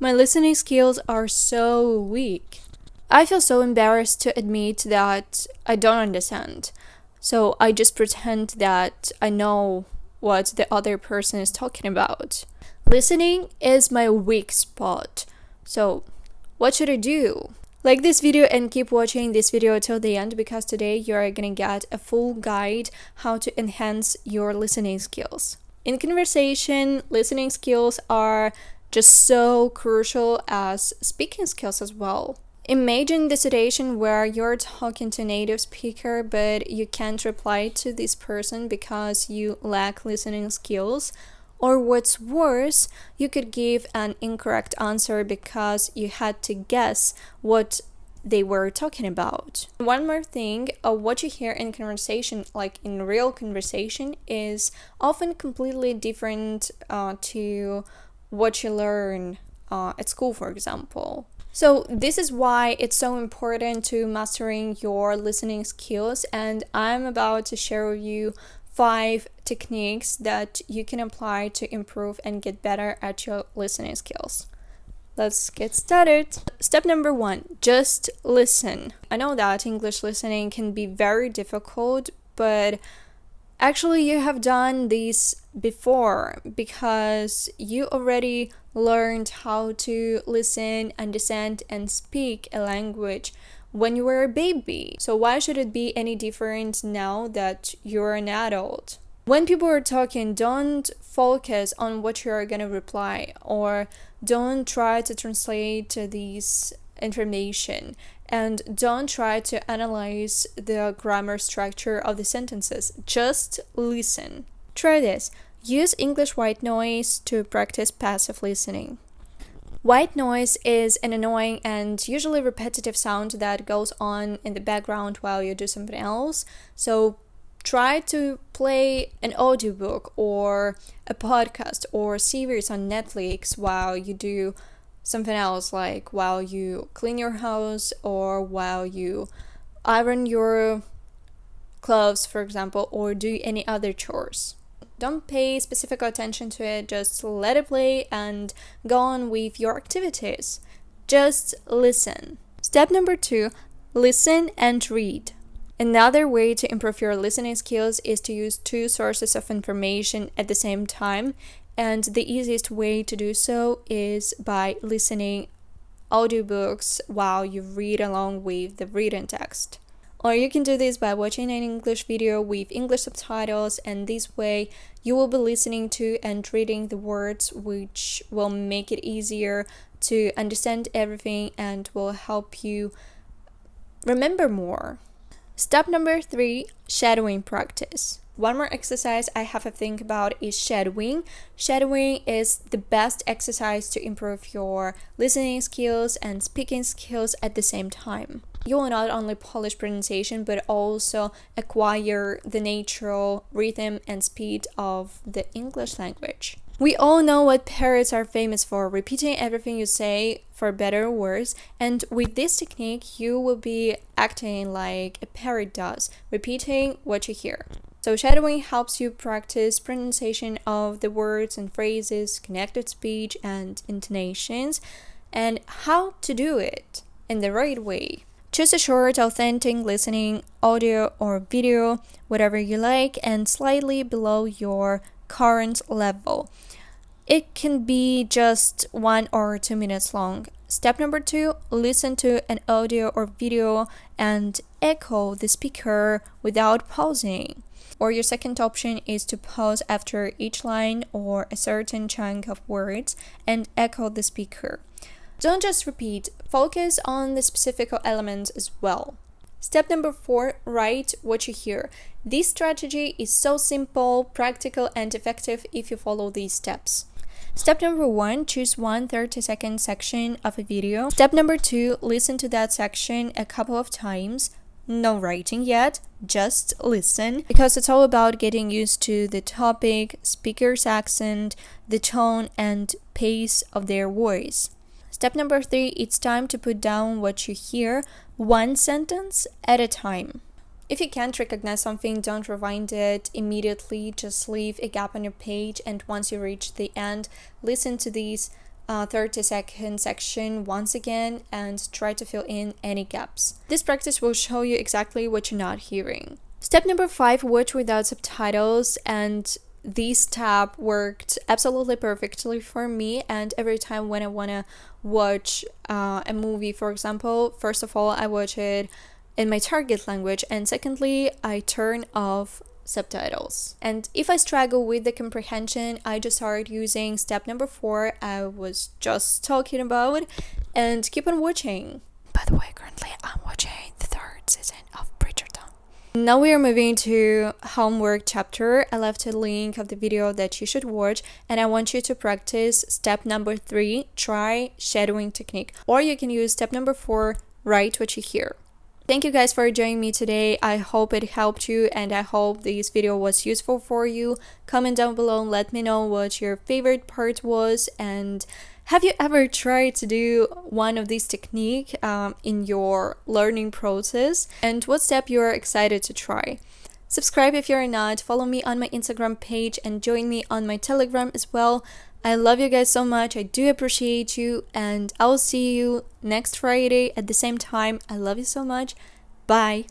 My listening skills are so weak. I feel so embarrassed to admit that I don't understand. So I just pretend that I know what the other person is talking about. Listening is my weak spot. So what should I do? Like this video and keep watching this video till the end, because today you're gonna get a full guide how to enhance your listening skills. In conversation, listening skills are just so crucial as speaking skills as well. Imagine the situation where you're talking to a native speaker but you can't reply to this person because you lack listening skills. Or what's worse, you could give an incorrect answer because you had to guess what they were talking about. One more thing, what you hear in conversation, like in real conversation, is often completely different to what you learn at school, for example. So this is why it's so important to mastering your listening skills, and I'm about to share with you 5 techniques that you can apply to improve and get better at your listening skills. Let's get started. Step number 1, just listen. I know that English listening can be very difficult, but actually you have done this before because you already learned how to listen, understand, and speak a language when you were a baby. So why should it be any different now that you're an adult? When people are talking, don't focus on what you're gonna reply, or don't try to translate this information, and don't try to analyze the grammar structure of the sentences. Just listen. Try this. Use English white noise to practice passive listening. White noise is an annoying and usually repetitive sound that goes on in the background while you do something else. So try to play an audiobook or a podcast or series on Netflix while you do something else, like while you clean your house or while you iron your clothes, for example, or do any other chores. Don't pay specific attention to it, just let it play and go on with your activities. Just listen. Step number 2, listen and read. Another way to improve your listening skills is to use 2 sources of information at the same time, and the easiest way to do so is by listening audiobooks while you read along with the written text. Or you can do this by watching an English video with English subtitles, and this way you will be listening to and reading the words, which will make it easier to understand everything and will help you remember more. Step number 3, shadowing practice. One more exercise I have to think about is shadowing. Shadowing is the best exercise to improve your listening skills and speaking skills at the same time. You will not only polish pronunciation but also acquire the natural rhythm and speed of the English language. We all know what parrots are famous for, repeating everything you say for better or worse, and with this technique you will be acting like a parrot does, repeating what you hear. So shadowing helps you practice pronunciation of the words and phrases, connected speech, and intonations, and how to do it in the right way. Choose a short, authentic listening audio or video, whatever you like, and slightly below your current level. It can be just 1 or 2 minutes long. Step number 2, listen to an audio or video and echo the speaker without pausing. Or your second option is to pause after each line or a certain chunk of words and echo the speaker. Don't just repeat, focus on the specific elements as well. Step number 4, write what you hear. This strategy is so simple, practical, and effective if you follow these steps. Step number 1, choose one 30-second section of a video. Step number 2, listen to that section a couple of times. No writing yet, just listen, because it's all about getting used to the topic, speaker's accent, the tone, and pace of their voice. Step number 3, it's time to put down what you hear, 1 sentence at a time. If you can't recognize something, don't rewind it immediately, just leave a gap on your page, and once you reach the end, listen to these 30-second section once again and try to fill in any gaps. This practice will show you exactly what you're not hearing. Step number 5, watch without subtitles, and this step worked absolutely perfectly for me. And every time when I want to watch a movie, for example, first of all, I watch it in my target language, and secondly, I turn off subtitles. And if I struggle with the comprehension, I just start using step number 4 I was just talking about, and keep on watching. By the way, currently I'm watching the 3rd season of Bridgerton. Now we are moving to homework chapter. I left a link of the video that you should watch, and I want you to practice step number 3, try shadowing technique, or you can use step number 4, write what you hear. Thank you guys for joining me today. I hope it helped you, and I hope this video was useful for you. Comment down below and let me know what your favorite part was, and have you ever tried to do one of these techniques in your learning process, and what step you are excited to try. Subscribe if you're not, follow me on my Instagram page, and join me on my Telegram as well. I love you guys so much. I do appreciate you, and I'll see you next Friday at the same time. I love you so much. Bye.